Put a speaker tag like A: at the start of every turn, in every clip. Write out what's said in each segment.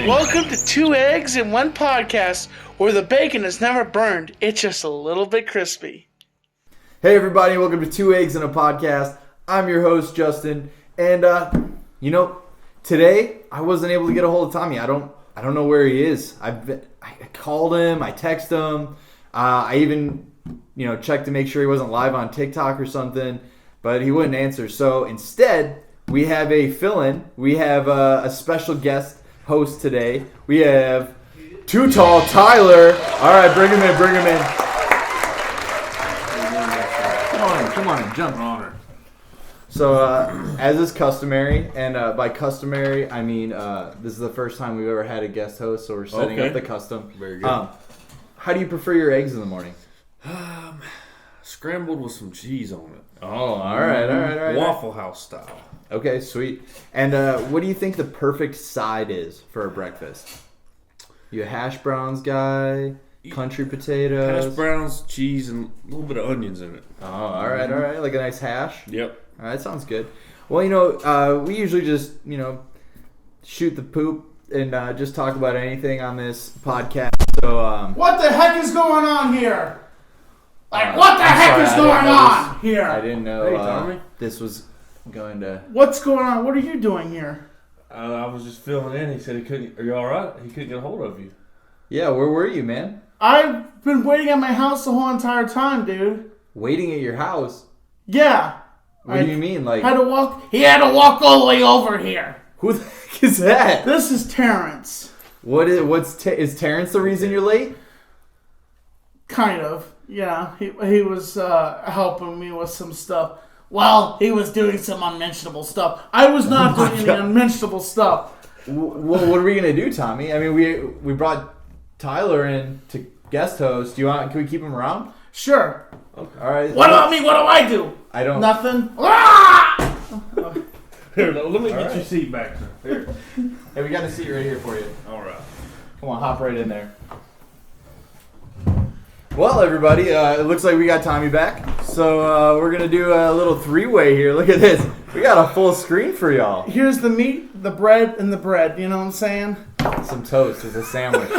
A: Welcome to Two Eggs in One Podcast, where the bacon is never burned, it's just a little bit crispy.
B: Hey everybody, welcome to Two Eggs in a Podcast. I'm your host, Justin, and today I wasn't able to get a hold of Tommy. I don't know where he is. I called him, I texted him, I even checked to make sure he wasn't live on TikTok or something, but he wouldn't answer. So instead, we have a fill-in. We have a special guest host today. We have Too Tall Tyler. All right, bring him in. Come on, jump on her. So, as is customary, and by customary, I mean this is the first time we've ever had a guest host, so we're setting up the custom.
C: Very good.
B: How do you prefer your eggs in the morning?
C: Scrambled with some cheese on it.
B: Oh, all right.
C: Waffle House style.
B: Okay, sweet. And what do you think the perfect side is for a breakfast? You a hash browns guy? Country potatoes?
C: Hash browns, cheese, and a little bit of onions in it.
B: Oh, all right. Like a nice hash?
C: Yep.
B: All right, sounds good. Well, we usually just, shoot the poop and just talk about anything on this podcast. So,
A: What the heck is going on here? What the heck is going on here?
B: I didn't know
C: Hey, Tommy.
B: this was going to...
A: What's going on? What are you doing here?
C: I was just filling in. He said he couldn't. Are you all right? He couldn't get a hold of you.
B: Yeah, where were you, man?
A: I've been waiting at my house the whole entire time, dude.
B: Waiting at your house?
A: Yeah.
B: What do you mean? Like,
A: He had to walk all the way over here.
B: who the heck is that?
A: This is Terrence.
B: Is Terrence the reason you're late?
A: Kind of. Yeah. He was helping me with some stuff. Well, he was doing some unmentionable stuff. I was not doing any unmentionable stuff.
B: What are we gonna do, Tommy? I mean, we brought Tyler in to guest host. Can we keep him around?
A: Sure.
B: Okay. All right.
A: What do I do?
B: I don't.
A: Nothing.
C: Here, let me get your seat back there. Here.
B: Hey, we got a seat right here for you.
C: All right.
B: Come on, hop right in there. Well, everybody, it looks like we got Tommy back. So we're going to do a little three-way here. Look at this. We got a full screen for y'all.
A: Here's the meat, the bread, and the bread. You know what I'm saying?
B: Some toast with a sandwich.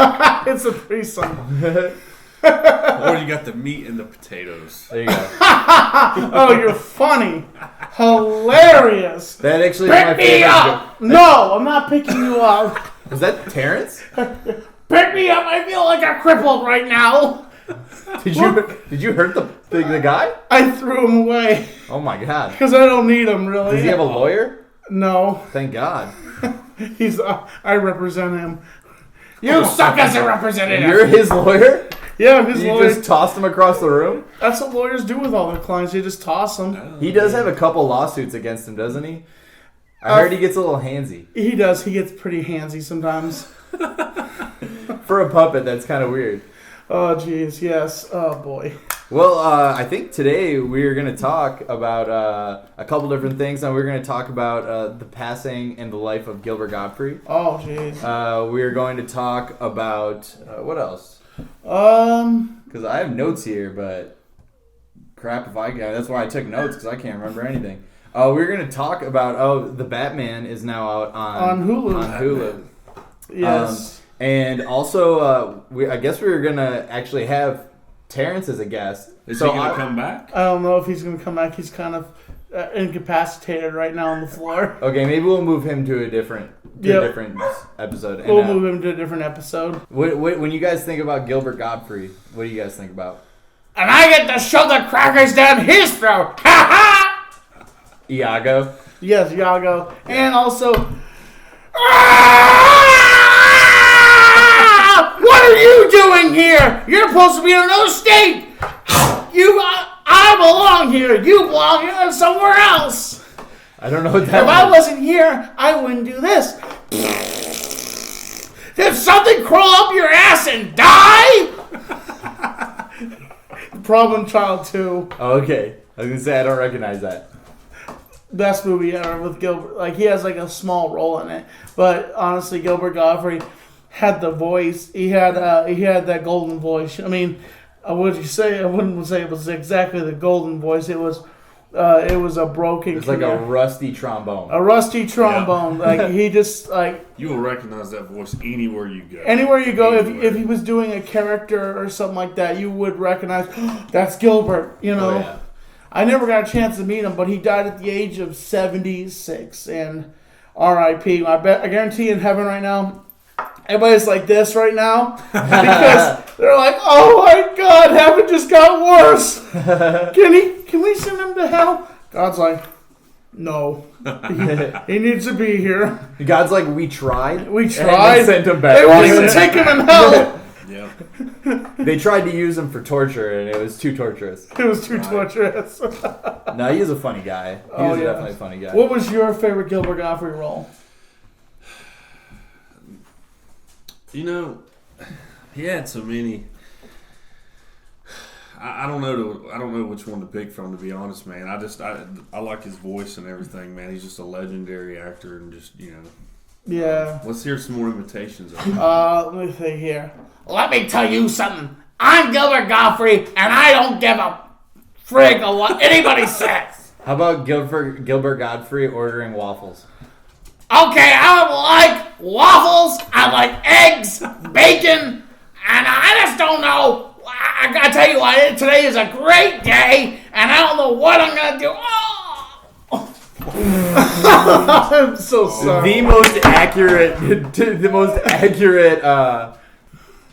A: It's a threesome.
C: Or you got the meat and the potatoes.
B: There you go.
A: Oh, you're funny. Hilarious.
B: That actually is my
A: Pick me
B: favorite
A: up. No, I'm not picking you up.
B: joke. Is that Terrence?
A: Pick me up. I feel like I'm crippled right now.
B: Did you hurt the guy?
A: I threw him away.
B: Oh, my God.
A: Because I don't need him, really.
B: Does he have a lawyer?
A: No.
B: Thank God.
A: I represent him. You suck as a representative.
B: You're his lawyer?
A: Yeah, his
B: You
A: lawyer.
B: just tossed him across the room?
A: That's what lawyers do with all their clients. They just toss them.
B: He does have a couple lawsuits against him, doesn't he? I heard he gets a little handsy.
A: He does. He gets pretty handsy sometimes.
B: For a puppet, that's kind of weird.
A: Oh, jeez. Yes. Oh, boy.
B: Well, I think today we're going to talk about a couple different things. And we're going to talk about the passing and the life of Gilbert Gottfried.
A: Oh, jeez.
B: We're going to talk about... what else? Because I have notes here, but crap if I can. That's why I took notes, because I can't remember anything. We're going to talk about, the Batman is now out on Hulu.
A: Yes.
B: And also, I guess we were going to actually have Terrence as a guest.
C: Is he going to come back?
A: I don't know if he's going to come back. He's kind of incapacitated right now on the floor.
B: Okay, maybe we'll move him to a different episode.
A: We'll move him to a different episode.
B: When you guys think about Gilbert Gottfried, what do you guys think about?
A: And I get to shove the crackers down his throat. Ha ha!
B: Iago?
A: Yes, Iago. And also... What are you doing here? You're supposed to be in another state. I belong here. You belong here somewhere else.
B: I don't know what that
A: If I wasn't here, I wouldn't do this. Did something crawl up your ass and die? Problem Child 2.
B: Oh, okay. I was going to say, I don't recognize that.
A: Best movie ever with Gilbert. Like, he has like a small role in it. But honestly, Gilbert Gottfried had the voice. He had that golden voice. I mean, would you say? I wouldn't say it was exactly the golden voice. It was It was a broken.
B: It's like a rusty trombone.
A: A rusty trombone.
C: Yeah.
A: Like he just like.
C: You will recognize that voice anywhere you go.
A: Anywhere you go, if he was doing a character or something like that, you would recognize that's Gilbert. You know.
B: Oh, yeah.
A: I never got a chance to meet him, but he died at the age of 76, and R.I.P. I guarantee in heaven right now, everybody's like this right now because they're like, "Oh my God, heaven just got worse. Can we send him to hell?" God's like, "No, he needs to be here.
B: God's like, we tried.
A: We tried.
B: And sent him back.
A: They won't even take him in hell."
C: Yeah.
B: They tried to use him for torture, and it was too torturous.
A: It was too torturous.
B: No, he is a funny guy. He's definitely a funny guy.
A: What was your favorite Gilbert Gottfried role?
C: You know, he had so many. I don't know which one to pick from, to be honest, man. I like his voice and everything, man. He's just a legendary actor, and just
A: Yeah.
C: Let's hear some more imitations of him.
A: Let me see here. Let me tell you something. I'm Gilbert Gottfried, and I don't give a frig of what anybody says.
B: How about Gilbert Gottfried ordering waffles?
A: Okay, I don't like waffles. I like eggs, bacon, and I just don't know. I gotta tell you what, today is a great day, and I don't know what I'm gonna do. Oh. I'm so sorry.
B: The most accurate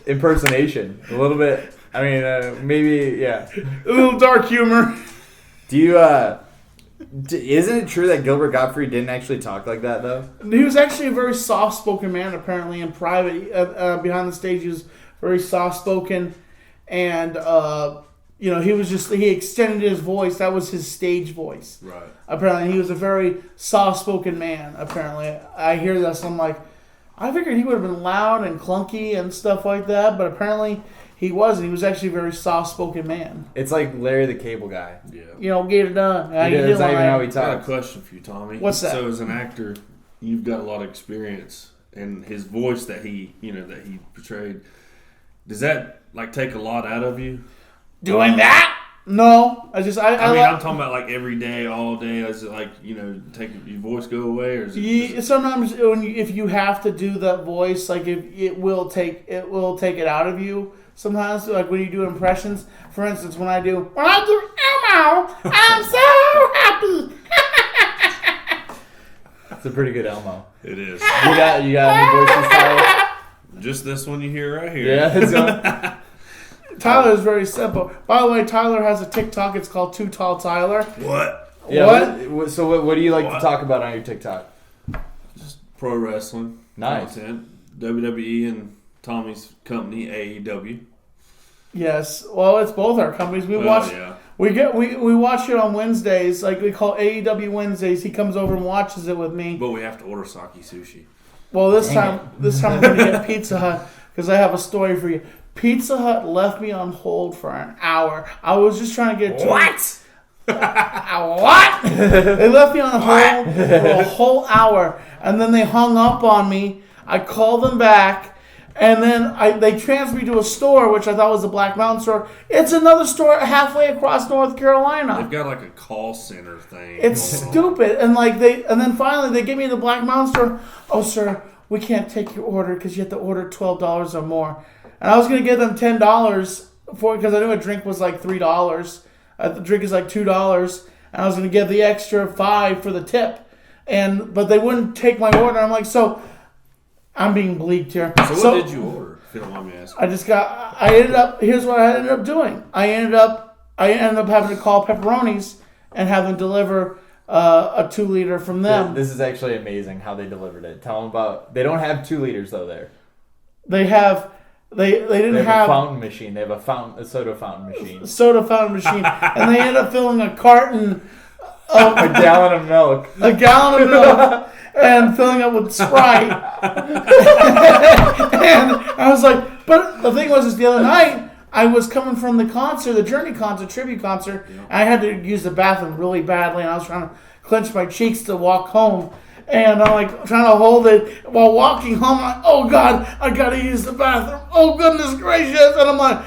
B: impersonation. A little bit. I mean, maybe, yeah.
A: A little dark humor.
B: Do you, isn't it true that Gilbert Gottfried didn't actually talk like that, though?
A: He was actually a very soft-spoken man, apparently, in private. Behind the stage, he was very soft-spoken. And, he extended his voice. That was his stage voice.
C: Right.
A: Apparently, he was a very soft-spoken man, apparently. I hear this, I'm like, I figured he would have been loud and clunky and stuff like that, but apparently he wasn't. He was actually a very soft-spoken man.
B: It's like Larry the Cable Guy.
C: Yeah.
A: Get it done.
B: That's not even how he
C: I got a
B: talks.
C: question for you, Tommy.
A: What's that?
C: So, as an actor, you've got a lot of experience, and his voice that he portrayed, does that take a lot out of you?
A: Doing that? No. I mean,
C: I'm talking about every day, all day. Is it take your voice go away, or is it?
A: Sometimes if you have to do that voice, if it will take it out of you. Sometimes, when you do impressions. For instance, when I do Elmo, I'm so happy.
B: It's a pretty good Elmo.
C: It is.
B: You got any voices, Tyler?
C: Just this one you hear right here.
B: Yeah.
A: Tyler is very simple. By the way, Tyler has a TikTok. It's called Too Tall Tyler.
C: What?
B: Yeah. So what do you like to talk about on your TikTok?
C: Just pro wrestling.
B: Nice.
C: Content. WWE and Tommy's company, AEW.
A: Yes. Well, it's both our companies. We watch.
C: Yeah.
A: We watch it on Wednesdays. We call AEW Wednesdays. He comes over and watches it with me.
C: But we have to order sake sushi.
A: Well, this time we're going to get Pizza Hut because I have a story for you. Pizza Hut left me on hold for an hour. I was just trying to get to
C: What?
A: What? They left me on hold for a whole hour, and then they hung up on me. I called them back, and then they transferred me to a store, which I thought was the Black Mountain store. It's another store halfway across North Carolina.
C: They've got a call center thing.
A: It's stupid. And then finally they give me the Black Mountain store. Oh, sir, we can't take your order because you have to order $12 or more. And I was going to give them $10 for it because I knew a drink was $3. The drink is $2. And I was going to give the extra $5 for the tip. But they wouldn't take my order. I'm like, so I'm being bleaked here.
C: So what did you order, if you don't mind me asking?
A: Here's what I ended up doing. I ended up having to call Pepperoni's and have them deliver a 2-liter from them.
B: This is actually amazing how they delivered it. Tell them about. They don't have 2 liters though there.
A: They have. They didn't have
B: a fountain machine. They have a soda fountain machine.
A: Soda fountain machine, and they ended up filling a carton of
B: a gallon of milk.
A: A gallon of milk. And filling up with Sprite. And I was like, but the thing was the other night, I was coming from the concert, the Journey concert, tribute concert, and I had to use the bathroom really badly, and I was trying to clench my cheeks to walk home. And I'm trying to hold it while walking home. I'm like, oh God, I gotta use the bathroom. Oh goodness gracious. And I'm like,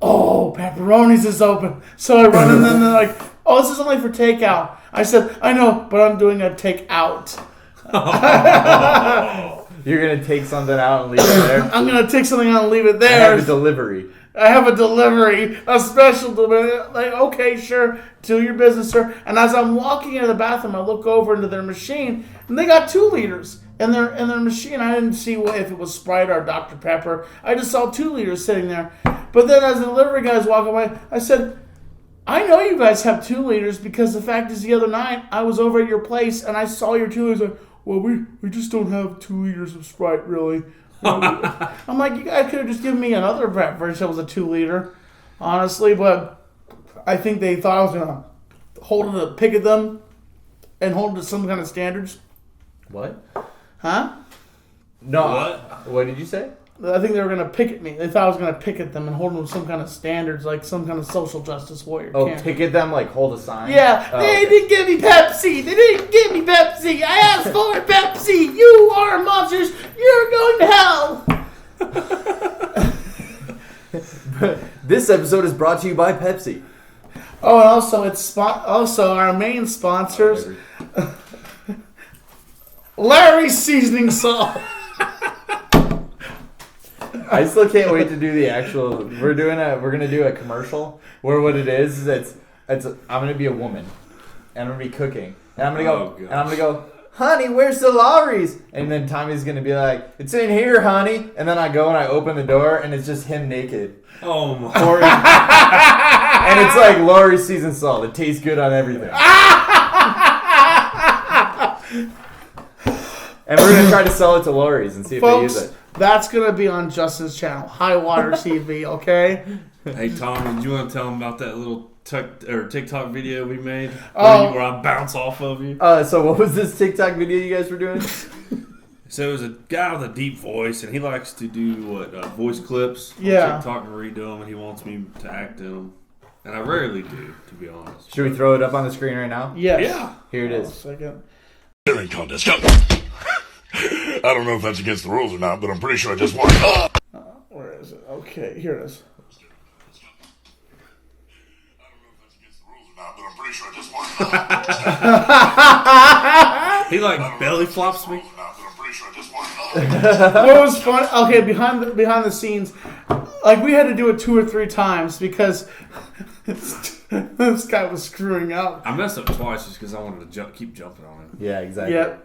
A: oh, pepperonis is open. So I run in and they're like, oh, this is only for takeout. I said, I know, but I'm doing a takeout.
B: You're going to take something out and leave it there?
A: I'm going to take something out and leave it
B: I
A: there.
B: have a delivery.
A: I have a delivery, a special delivery. Like, okay, sure, do your business, sir. And as I'm walking into the bathroom, I look over into their machine, and they got 2 liters in their machine. I didn't see if it was Sprite or Dr. Pepper. I just saw 2 liters sitting there. But then as the delivery guys walk away, I said, I know you guys have 2 liters because the fact is the other night I was over at your place and I saw your 2 liters. Like, well, we just don't have 2 liters of Sprite, really. I'm like, you guys could have just given me another beverage that was a 2 liter, honestly. But I think they thought I was going to hold it to pick at them and hold it to some kind of standards.
B: What?
A: Huh?
B: No. What did you say?
A: I think they were going to pick at me. They thought I was going to pick at them and hold them to some kind of standards, like some kind of social justice warrior.
B: Oh, pick at them, like hold a sign?
A: Yeah. They didn't give me Pepsi. They didn't give me Pepsi. I asked for Pepsi. You are monsters. You're going to hell.
B: This episode is brought to you by Pepsi.
A: Oh, and also it's also our main sponsors, Larry's Seasoning Salt.
B: I still can't wait to do the actual. We're gonna do a commercial where what it is I'm gonna be a woman, and I'm gonna be cooking, and I'm gonna go, honey, where's the Lawry's? And then Tommy's gonna be like, it's in here, honey. And then I go and I open the door, and it's just him naked.
C: Oh my!
B: And it's like Lawry's seasoned salt. It tastes good on everything. And we're gonna try to sell it to Lawry's and see if they use it.
A: That's going to be on Justin's channel, High Water TV, okay?
C: Hey, Tommy, do you want to tell him about that little TikTok video we made where I bounce off of you?
B: So what was this TikTok video you guys were doing?
C: So it was a guy with a deep voice, and he likes to do voice clips on TikTok and redo them, and he wants me to act in them. And I rarely do, to be honest.
B: Should we throw it up on the screen right now?
A: Yes.
C: Yeah.
B: Here it is.
A: Second.
D: Staring contest. Go. I don't know if that's against the rules or not, but I'm pretty sure I just won.
A: Where is it? Okay, here it is.
D: I don't know if that's against the rules or not, but I'm pretty sure I just won.
C: He like belly flops me.
A: What was fun? Okay, behind the scenes, like we had to do it 2 or 3 times because this guy was screwing up.
C: I messed up twice just because I wanted to keep jumping on him.
B: Yeah, exactly.
A: Yep.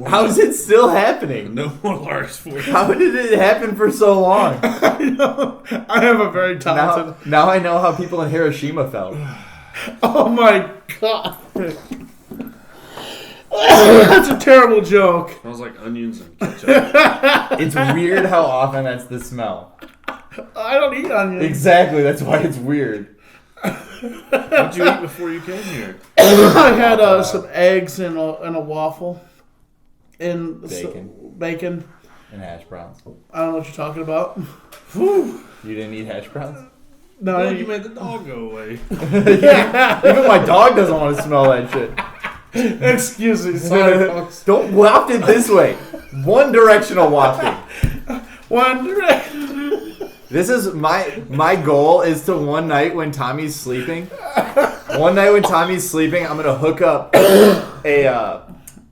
B: How is it still happening?
C: No more Lars for you.
B: How did it happen for so long?
A: I have a very talented.
B: Now I know how people in Hiroshima felt.
A: Oh my god. That's a terrible joke.
C: Smells like onions and ketchup.
B: It's weird how often that's the smell.
A: I don't eat onions.
B: Exactly, that's why it's weird.
C: What'd you eat before you came here?
A: I had some eggs and a waffle. And bacon.
B: And hash browns.
A: I don't know what you're talking about.
B: You didn't eat hash browns?
A: No,
C: Well, you made the dog go away.
B: Even my dog doesn't want to smell that shit.
A: Excuse me, sorry, folks.
B: Don't waft it this way. One directional wafting.
A: One direction.
B: This is my goal is to one night when Tommy's sleeping. One night when Tommy's sleeping, I'm gonna hook up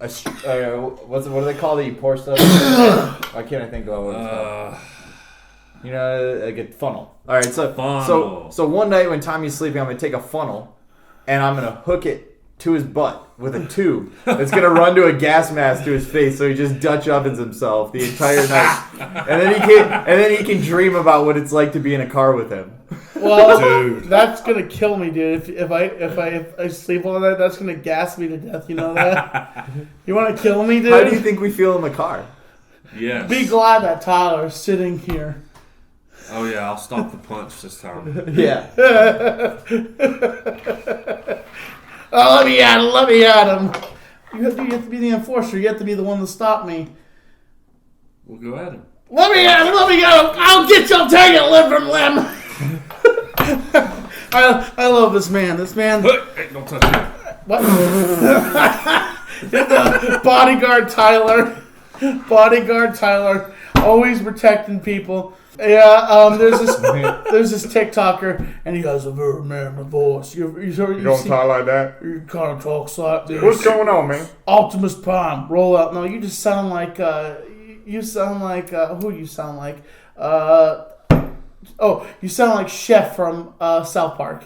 B: what do they call it? You pour stuff. Why can't I think of what it's called? You know, like a funnel. All right, so one night when Tommy's sleeping, I'm gonna take a funnel and I'm gonna hook it to his butt with a tube that's gonna run to a gas mask to his face, so he just Dutch ovens himself the entire night, and then he can dream about what it's like to be in a car with him.
A: Well, dude, that's gonna kill me, dude. If I sleep all night, that's gonna gas me to death. You know that? You want to kill me, dude?
B: How do you think we feel in the car?
C: Yes.
A: Be glad that Tyler's sitting here.
C: Oh yeah, I'll stop the punch this time.
B: Yeah.
A: Oh, let me at him. You have to be the enforcer. You have to be the one to stop me.
C: We'll go at him.
A: Let me at him. I'll get you. I'll tear you limb from limb. I love this man. This man.
C: Hey, don't touch me.
A: What? The bodyguard Tyler. Bodyguard Tyler, always protecting people. Yeah, there's this TikToker, and he has a very manly voice. You
E: don't talk like that.
A: You kind of talk like this.
E: What's going on, man?
A: Optimus Prime, roll out. No, you just sound like who you sound like? You sound like Chef from South Park.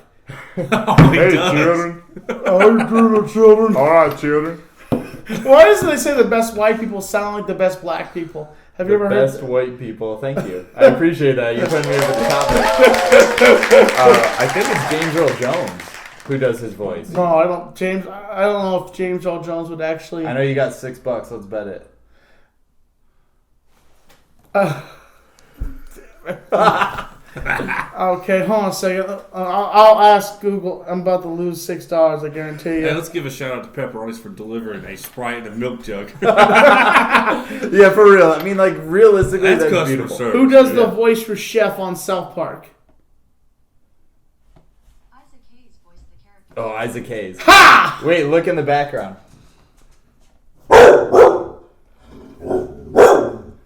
E: Hey, children.
A: How you doing, children?
E: All right, children.
A: Why doesn't they say the best white people sound like the best black people? Have you ever heard
B: best white people? Thank you. I appreciate that. You put me over the top. I think it's James Earl Jones who does his voice.
A: No, I don't. I don't know if James Earl Jones would actually.
B: I know you got $6. Let's bet it.
A: Okay, hold on a second. I'll ask Google. I'm about to lose $6. I guarantee you.
C: Hey, let's give a shout out to Pepperonis for delivering a Sprite and a milk jug.
B: Yeah, for real. I mean, like, realistically, that's beautiful.
C: Service.
A: Who does the voice for Chef on South Park?
F: Isaac Hayes voiced the character.
B: Oh, Isaac Hayes.
A: Ha!
B: Wait, look in the background.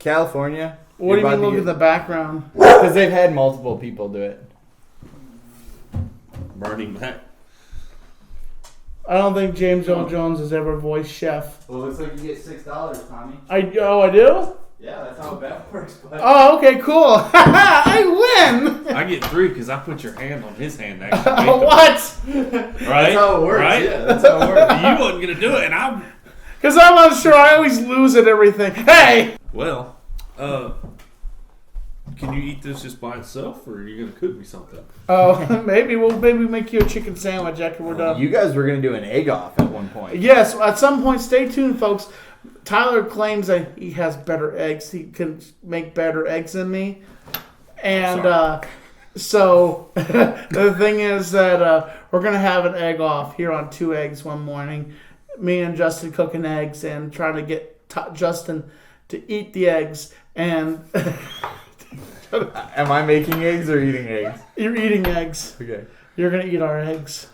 B: California.
A: What do you mean look at the background?
B: Because they've had multiple people do it.
C: Burning back.
A: I don't think James Earl Jones has ever voiced Chef.
B: Well, it looks like you get $6, Tommy.
A: I do?
B: Yeah, that's how bet works. But
A: Oh, okay, cool. I win!
C: I get 3 because I put your hand on his hand. Actually,
A: What?
C: Right?
B: That's how it works.
C: Right?
B: Yeah, that's how it works.
C: You wasn't gonna do it, and I'm.
A: Because I'm not sure. I always lose at everything. Hey!
C: Well, can you eat this just by itself, or are you gonna cook me something?
A: Oh, maybe we'll make you a chicken sandwich after we're done.
B: You guys were going to do an egg off at one point.
A: Yes, at some point, stay tuned, folks. Tyler claims that he has better eggs. He can make better eggs than me. And so the thing is that we're going to have an egg off here on 2 Eggs one morning. Me and Justin cooking eggs and trying to get Justin to eat the eggs. And
B: Am I making eggs or eating eggs?
A: you're eating eggs.
B: Okay.
A: You're going to eat our eggs.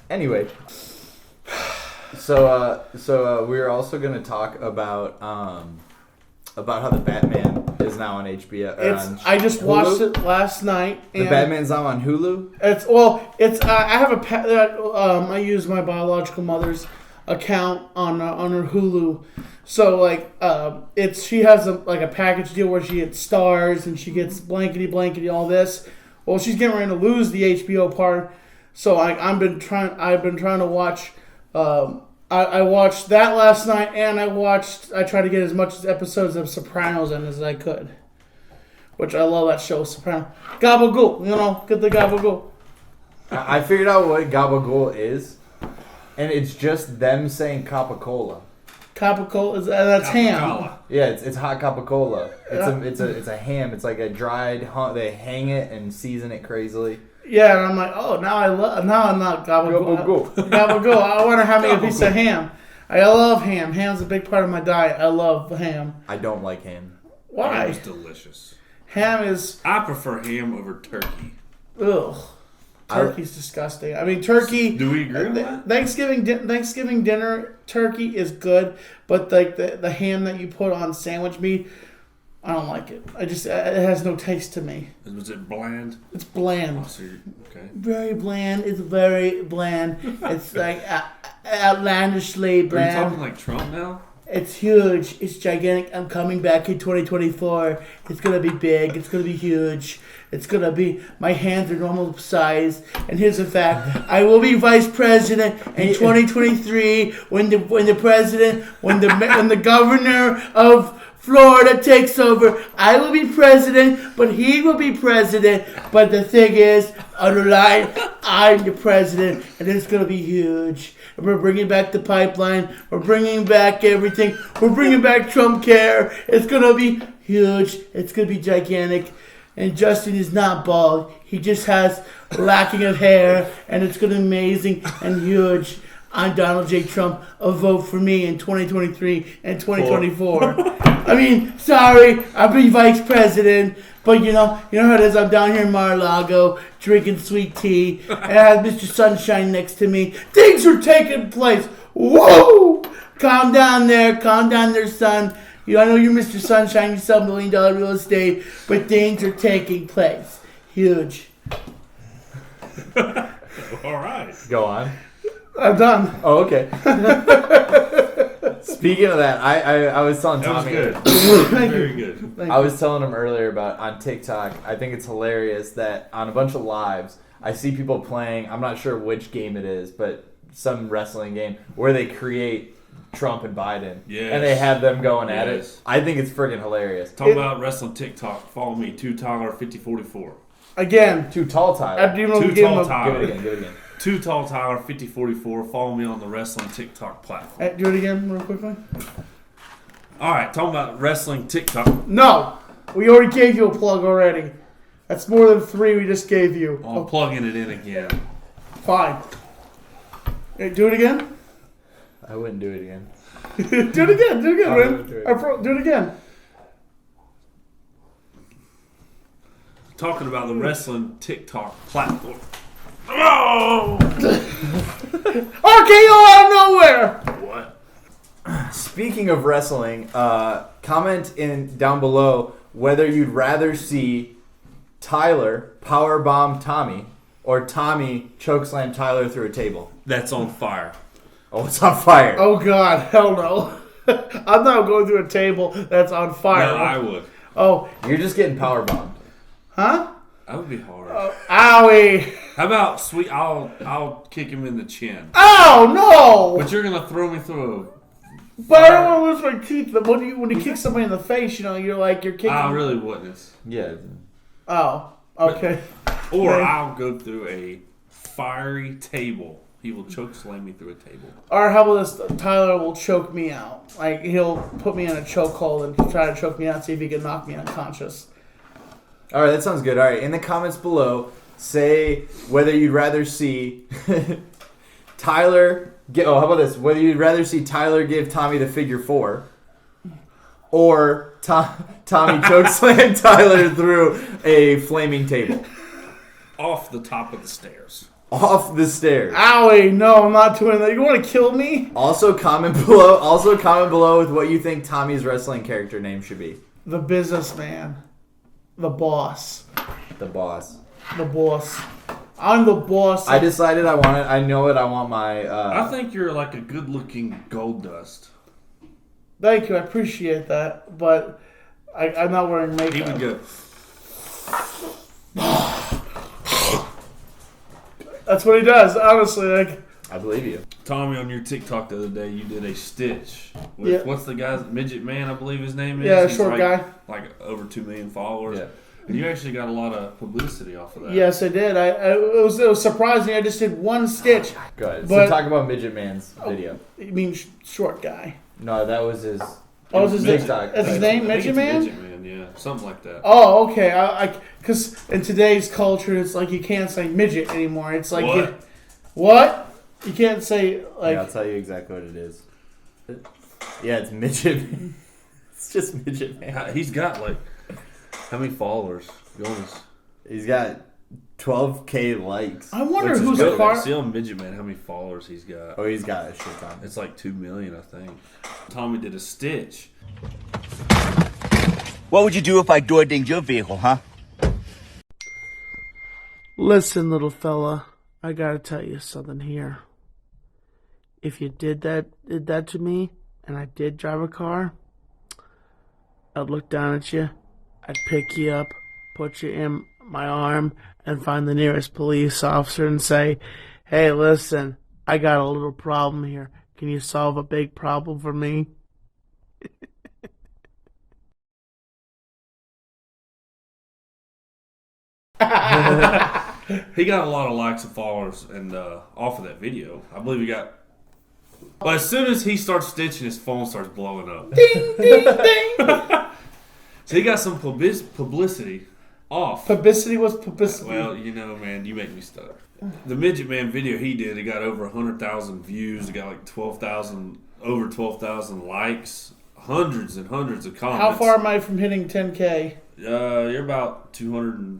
B: Anyway, so we're also going to talk about how the Batman is now on HBO.
A: I just watched it last night.
B: The Batman's now on Hulu.
A: I have I use my biological mother's account on her Hulu. So she has a package deal where she gets stars and she gets blankety all this. Well, she's getting ready to lose the HBO part. So I've been trying to watch. I watched that last night, and I tried to get as much episodes of Sopranos in as I could, which I love that show, Sopranos. Gabagool, get the gabagool.
B: I figured out what gabagool is, and it's just them saying Coca-Cola.
A: Coca-Cola that's ham.
B: Yeah, it's hot Coca-Cola. It's a ham. It's like a dried. They hang it and season it crazily.
A: Yeah, and I'm like, now I'm not gabagool. Gabagool. I want to have me a piece of ham. I love ham. Ham's a big part of my diet. I love ham.
B: I don't like ham.
A: Why?
C: Ham is delicious.
A: Ham is.
C: I prefer ham over turkey.
A: Ugh. Turkey's disgusting. I mean, turkey.
C: Do we agree on that?
A: Thanksgiving dinner turkey is good, but like the ham that you put on sandwich meat, I don't like it. It has no taste to me.
C: Was it bland?
A: It's bland.
C: Oh, so okay.
A: Very bland. It's very bland. It's like outlandishly
C: Are you
A: bland.
C: talking like Trump now?
A: It's huge. It's gigantic. I'm coming back in 2024. It's going to be big. It's going to be huge. It's going to be... My hands are normal size. And here's the fact. I will be vice president in 2023 when the governor of Florida takes over. I will be president, but he will be president. But the thing is, underline, I'm the president, and it's going to be huge. And we're bringing back the pipeline. We're bringing back everything. We're bringing back Trump Care. It's going to be huge. It's going to be gigantic. And Justin is not bald. He just has lacking of hair, and it's going to be amazing and huge. I'm Donald J. Trump. A vote for me in 2023 and 2024. I mean, sorry, I'll be vice president, but you know how it is. I'm down here in Mar-a-Lago drinking sweet tea, and I have Mr. Sunshine next to me. Things are taking place. Whoa! Calm down there, son. I know you're Mr. Sunshine, you sell $1 million real estate, but things are taking place. Huge.
C: All right.
B: Go on.
A: I'm done.
B: Oh, okay. Speaking of that, I was telling
C: That was
B: Tommy.
C: good. Very good.
B: I was telling him earlier about on TikTok. I think it's hilarious that on a bunch of lives, I see people playing. I'm not sure which game it is, but some wrestling game where they create Trump and Biden,
C: Yes.
B: and they have them going at it.
C: Yes.
B: I think it's friggin' hilarious.
C: Talk about wrestling TikTok. Follow me, 2 Tyler 5044.
A: Again.
B: Too tall, Tyler.
A: After you know
C: Too
A: we gave him
C: tall,
A: a,
C: Tyler.
B: Give it again. Give it again.
C: 2 Tall Tyler 5044. Follow me on the wrestling TikTok platform.
A: Do it again real quickly.
C: All right, talking about wrestling TikTok.
A: No. We already gave you a plug already. That's more than 3 we just gave you.
C: I'm plugging it in again.
A: Fine. Hey, do it again.
B: I wouldn't do it again.
A: Do it again. Do it again,
B: I'll
A: man.
B: do it.
A: Do it again.
C: Talking about the wrestling TikTok platform.
A: RKO out of nowhere.
C: What?
B: Speaking of wrestling, comment in down below whether you'd rather see Tyler powerbomb Tommy or Tommy chokeslam Tyler through a table.
C: That's on fire.
B: Oh, it's on fire.
A: Oh God, hell no. I'm not going through a table that's on fire.
C: No, I would.
A: Oh,
B: You're just getting powerbombed.
A: huh?
C: That would be hard.
A: Owie.
C: How about sweet? I'll kick him in the chin.
A: Oh no!
C: But you're gonna throw me through
A: But I don't want to lose my teeth. But when you kick somebody in the face, you're like you're
C: a.
A: kicking.
C: I really wouldn't.
B: Yeah.
A: Oh, okay.
C: Or
A: Okay.
C: I'll go through a fiery table. He will choke slam me through a table.
A: Or how about this? Tyler will choke me out. Like he'll put me in a chokehold and try to choke me out, see if he can knock me unconscious.
B: All right, that sounds good. All right, in the comments below, say whether you'd rather see Tyler. How about this? Whether you'd rather see Tyler give Tommy the figure 4, or Tommy chokeslam Tyler through a flaming table
C: Off the top of the stairs.
B: off the stairs.
A: Owie! No, I'm not doing that. You want to kill me?
B: Also comment below. Also comment below with what you think Tommy's wrestling character name should be.
A: The businessman, the boss,
B: The boss.
A: the boss. I'm the boss.
B: I decided I want it. I know it. I want my.
C: I think you're like a good-looking gold dust.
A: Thank you. I appreciate that, but I'm not wearing makeup.
C: He would go.
A: That's what he does. Honestly, like
B: I believe you.
C: Tommy, on your TikTok the other day, you did a stitch with
A: Yeah.
C: what's the guy's Midget Man, I believe his name is.
A: Yeah,
C: He's
A: short
C: like,
A: guy.
C: like over 2 million followers.
B: Yeah.
C: And you actually got a lot of publicity off of that.
A: yes, I did. It was surprising. I just did one stitch.
B: Go ahead.
A: But-
B: So talk about Midget Man's video.
A: You mean short guy?
B: No, that was his.
A: Oh, is his name?
B: TikTok.
A: That's his name,
C: I think
A: Midget
C: it's
A: Man.
C: Midget Man, yeah, something like that.
A: Oh, okay. Because in today's culture, it's like you can't say midget anymore. It's like
C: What?
A: what? You can't say like.
B: Yeah, I'll tell you exactly what it is. Yeah, it's Midget Man. It's just Midget Man.
C: He's got like how many followers? Goodness.
B: He's got 12K likes.
A: I wonder
B: which is
A: who's
B: good.
A: car-
C: See on Midget Man how many followers he's got.
B: Oh, he's got a shit ton.
C: It's like 2 million, I think. Tommy did a stitch.
G: What would you do if I door dinged your vehicle, huh?
A: Listen, little fella, I gotta tell you something here. If you did that to me, and I did drive a car, I'd look down at you, I'd pick you up, put you in my arm, and find the nearest police officer and say, "Hey, listen, I got a little problem here. Can you solve a big problem for me?"
C: He got a lot of likes and followers and off of that video. I believe he got. But as soon as he starts stitching, his phone starts blowing up.
A: Ding, ding, ding.
C: So he got some publicity off.
A: Publicity was publicity.
C: Well, you know, man, you make me stutter. The Midget Man video he did, it got over 100,000 views. It got like over 12,000 likes, hundreds and hundreds of comments.
A: How far am I from hitting 10K?
C: You're about 200.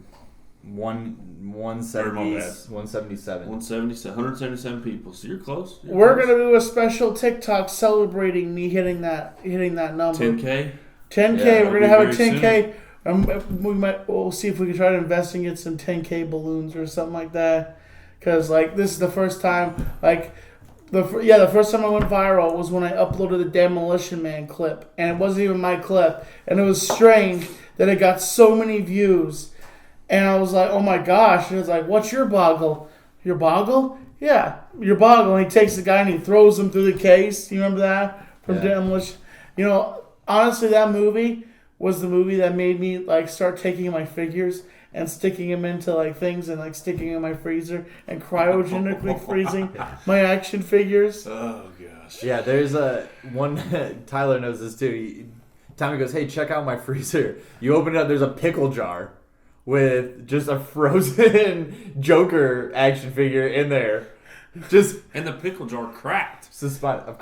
B: 177.
C: 177 people. So you're close.
A: We're gonna do a special TikTok celebrating me hitting that number.
C: 10K.
A: 10K.
C: Yeah,
A: We're gonna have a
C: very
A: 10K. We'll see if we can try to invest and get some 10K balloons or something like that. Cause like this is the first time, like the first time I went viral was when I uploaded the Demolition Man clip, and it wasn't even my clip, and it was strange that it got so many views. And I was like, oh my gosh. And it's like, what's your boggle? Your boggle? Yeah, your boggle. And he takes the guy and he throws him through the case. You remember that? From Demolition? You know, honestly, that movie was the movie that made me like start taking my figures and sticking them into like things and like sticking in my freezer and cryogenically freezing my action figures.
C: Oh, gosh.
B: Yeah, there's one, Tyler knows this too. Tommy goes, hey, check out my freezer. You open it up, there's a pickle jar with just a frozen Joker action figure in there.
C: And the pickle jar cracked.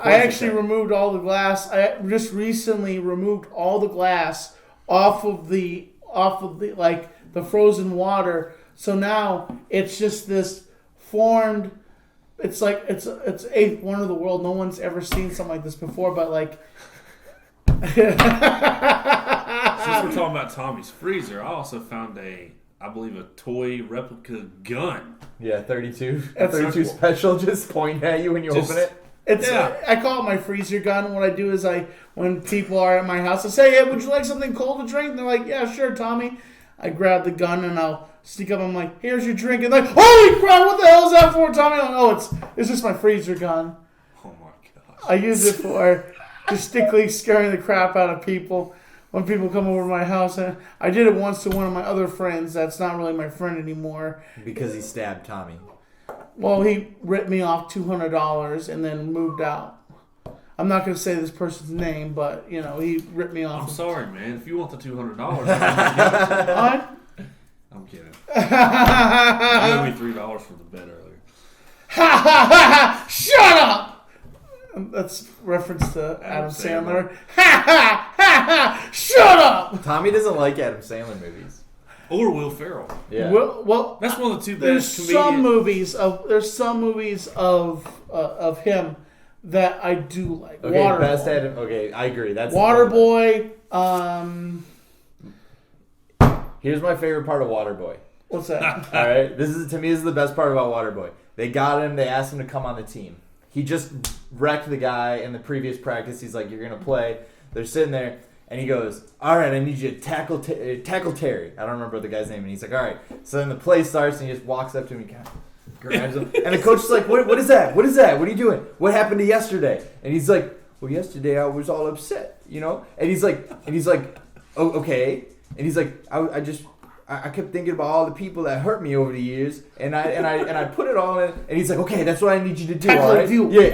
A: I actually removed all the glass. I just recently removed all the glass off of the like the frozen water. So now it's just this formed. It's like it's eighth wonder of the world. No one's ever seen something like this before. But like.
C: Since we're talking about Tommy's freezer, I also found I believe a toy replica gun.
B: Yeah, 32. 32 special, just pointing at you when you open it.
A: I call it my freezer gun. What I do is when people are at my house, I say, hey, would you like something cold to drink? And they're like, yeah, sure, Tommy. I grab the gun and I'll sneak up. I'm like, here's your drink. And like, holy crap, what the hell is that for, Tommy? I'm like, oh, it's just my freezer gun.
C: Oh my gosh.
A: I use it for distinctly scaring the crap out of people when people come over to my house. And I did it once to one of my other friends that's not really my friend anymore.
B: Because he stabbed Tommy.
A: Well, he ripped me off $200 and then moved out. I'm not going to say this person's name, but, you know, he ripped me off.
C: I'm sorry, man. If you want the $200, I'm kidding. You owe me $3 for the bed earlier.
A: Ha ha ha! Shut up! That's reference to Adam Sandler. Ha ha ha! Shut up!
B: Tommy doesn't like Adam Sandler movies.
C: Or Will Ferrell.
B: Yeah.
A: Well,
C: that's one of the two best
A: there's
C: comedians.
A: some movies of him that I do like.
B: Okay,
A: Waterboy.
B: best Adam. Okay, I agree. That's
A: Waterboy.
B: Here's my favorite part of Waterboy.
A: What's that?
B: All right, this is the best part about Waterboy. They got him. They asked him to come on the team. He just wrecked the guy in the previous practice. He's like, "You're gonna play." They're sitting there, and he goes, "All right, I need you to tackle Terry." I don't remember the guy's name, and he's like, "All right." So then the play starts, and he just walks up to him and kind of grabs him, and the coach is like, "What is that? What is that? What are you doing? What happened to yesterday?" And he's like, "Well, yesterday I was all upset, you know." And he's like, "Oh, okay." And he's like, I kept thinking about all the people that hurt me over the years, and I put it all in. And he's like, "Okay, that's what I need you to do."
A: Tackling
B: all right?
A: fuel.
B: Yeah,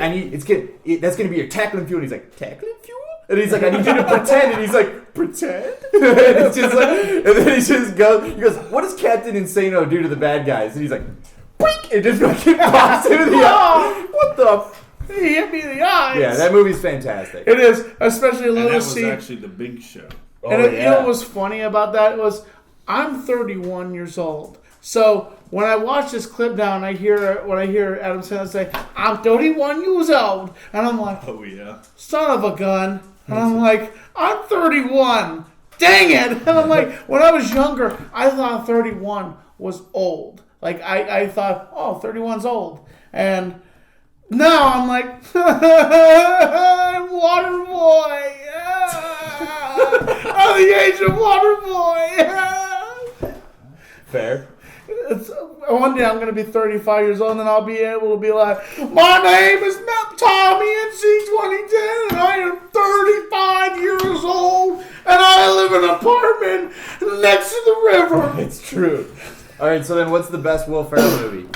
B: that's gonna be your tackling fuel. And he's like, "Tackling fuel?" And he's like, "I need you to pretend." And he's like, "Pretend?" And it's just like, and then he just goes. He goes, "What does Captain Insano do to the bad guys?" And he's like, "Boink!" It just fucking pops into the eye. What the?
A: He hit me in the eyes.
B: Yeah, that movie's fantastic.
A: It is, especially
C: And that
A: Little
C: was
A: C.
C: actually the big show.
A: And you know what was funny about that was I'm 31 years old. So when I watch this clip now and I hear Adam Sandler say, "I'm 31 years old," and I'm like,
C: "Oh yeah,
A: son of a gun," and I'm like, "I'm 31. Dang it!" And I'm like, when I was younger, I thought 31 was old. Like I thought, oh, 31's old, and now I'm like, I'm Waterboy. I'm the age of Waterboy.
B: Fair.
A: One day I'm going to be 35 years old and then I'll be able to be like, my name is Tommy at C2010 and I am 35 years old and I live in an apartment next to the river.
B: It's true. All right, so then what's the best Will Ferrell movie?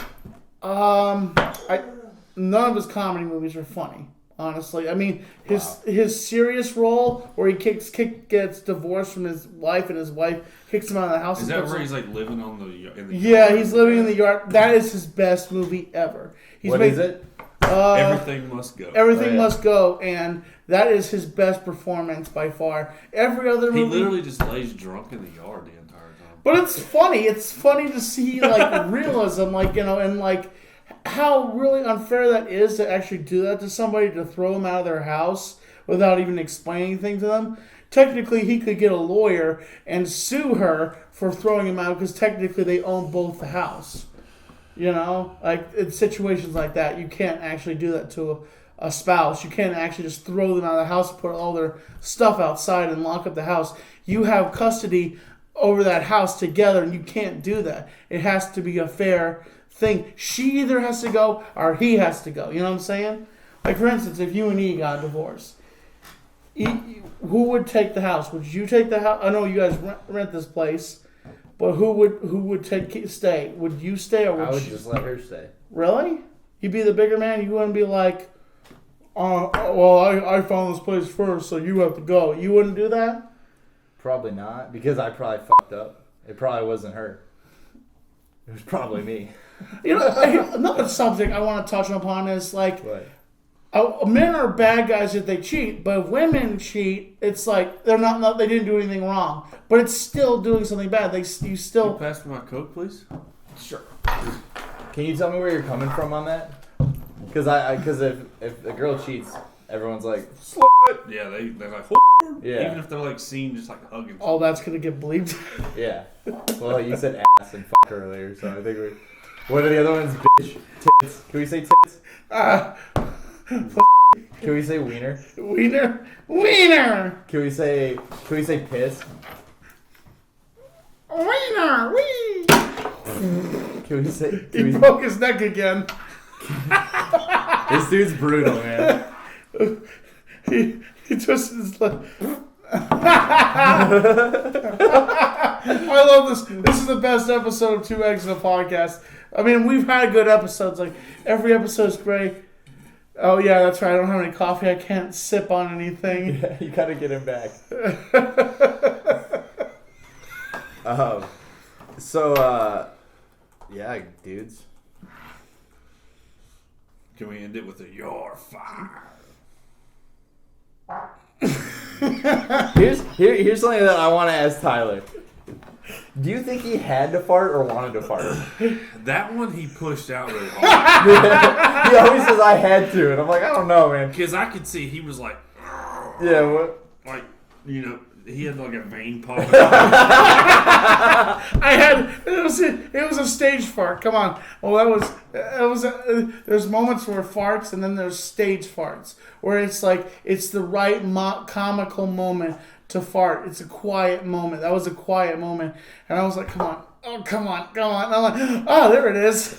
A: None of his comedy movies are funny, honestly. I mean, his serious role where he gets divorced from his wife and his wife kicks him out of the house.
C: Is that where he's like living in the
A: Yeah,
C: yard?
A: he's living in the yard. That is his best movie ever.
B: What is it?
C: Everything must go.
A: Everything must go, and that is his best performance by far. Every other movie,
C: He literally just lays drunk in the yard the entire time.
A: but it's funny. It's funny to see like realism, like and like how really unfair that is to actually do that to somebody, to throw them out of their house without even explaining anything to them. Technically, he could get a lawyer and sue her for throwing him out because technically they own both the house. Like in situations like that, you can't actually do that to a spouse. You can't actually just throw them out of the house, put all their stuff outside, and lock up the house. You have custody over that house together, and you can't do that. It has to be a fair thing. She either has to go or he has to go. You know what I'm saying? Like, for instance, if you and he got divorced, who would take the house? Would you take the house? I know you guys rent this place, but who would stay? Would you stay or would
B: I would
A: she?
B: just let her stay.
A: Really? You'd be the bigger man? You wouldn't be like, well, I found this place first, so you have to go. You wouldn't do that?
B: Probably not, because I probably fucked up. It probably wasn't her. It was probably me.
A: Another subject I want to touch upon is like,
B: What?
A: men are bad guys if they cheat, but if women cheat, it's like they're not they didn't do anything wrong, but it's still doing something bad. You
C: Can you
A: still
C: pass me my Coke, please?
A: sure.
B: Can you tell me where you're coming from on that? Because if a girl cheats, everyone's like,
C: Yeah, they're like,
B: yeah,
C: even if they're like seen just like hugging.
A: Oh, that's gonna get bleeped.
B: yeah. Well, you said ass and fuck earlier, so I think we. What are the other ones? Bitch, tits. Can we say tits? Can we say wiener?
A: Wiener.
B: Can we say piss?
A: Wiener. Wee.
B: Can we say?
A: He broke his neck again.
B: This dude's brutal, man.
A: He twisted his leg. I love this. This is the best episode of 2 Eggs in a Podcast. I mean, we've had good episodes. Like, every episode's great. Oh, yeah, that's right. I don't have any coffee. I can't sip on anything.
B: Yeah, you gotta get him back. Yeah, dudes.
C: Can we end it with a "You're fired"?
B: Here's something that I want to ask Tyler. Do you think he had to fart or wanted to fart?
C: That one he pushed out really hard.
B: He always says I had to, and I'm like, I don't know, man.
C: Because I could see he was like,
B: Yeah, what?
C: like, he had like a vein popping out.
A: It was a stage fart. Come on. Well, there's moments where farts, and then there's stage farts where it's like it's the right comical moment to fart. It's a quiet moment. That was a quiet moment, and I was like, come on. Oh, come on. And I'm like, oh, there it is.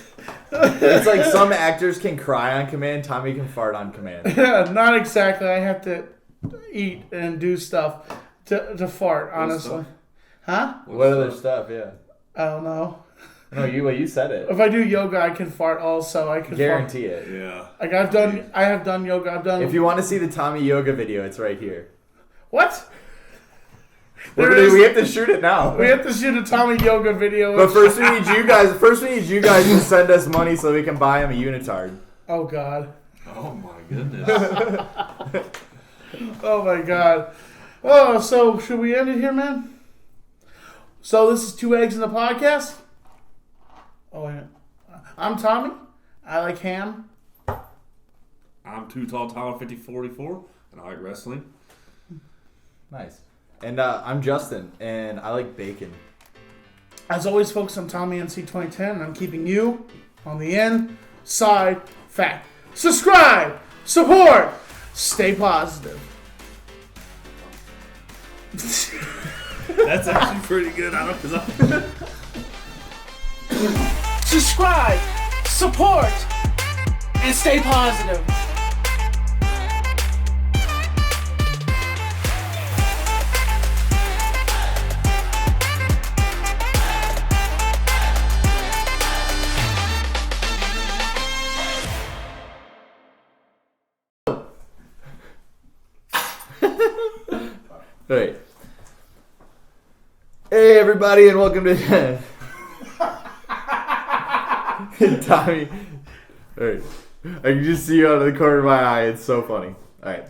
B: It's like some actors can cry on command. Tommy can fart on command.
A: Yeah, not exactly. I have to eat and do stuff to fart, honestly. Huh?
B: What other stuff? Yeah.
A: I don't know.
B: No, you said it.
A: If I do yoga, I can fart also. I can
B: Guarantee
A: fart.
B: it.
C: Yeah.
A: Like I have done yoga.
B: If you want to see the Tommy yoga video, it's right here.
A: What?
B: We have to shoot it now.
A: We have to shoot a Tommy yoga video.
B: But first we need you guys. To send us money so we can buy him a unitard.
A: Oh God.
C: Oh my goodness.
A: Oh my God. Oh, so should we end it here, man? So this is 2 Eggs in the Podcast. Oh yeah. I'm Tommy. I like ham.
C: I'm Too Tall Tyler 5044, and I like wrestling.
B: Nice. And I'm Justin, and I like bacon.
A: As always, folks, I'm Tommy NC2010, and I'm keeping you on the inside fact. Subscribe, support, stay positive.
C: That's actually pretty good. I don't know.
A: Subscribe, support, and stay positive.
B: Right. Hey everybody, and welcome to Tommy. All right. I can just see you out of the corner of my eye. It's so funny. All right.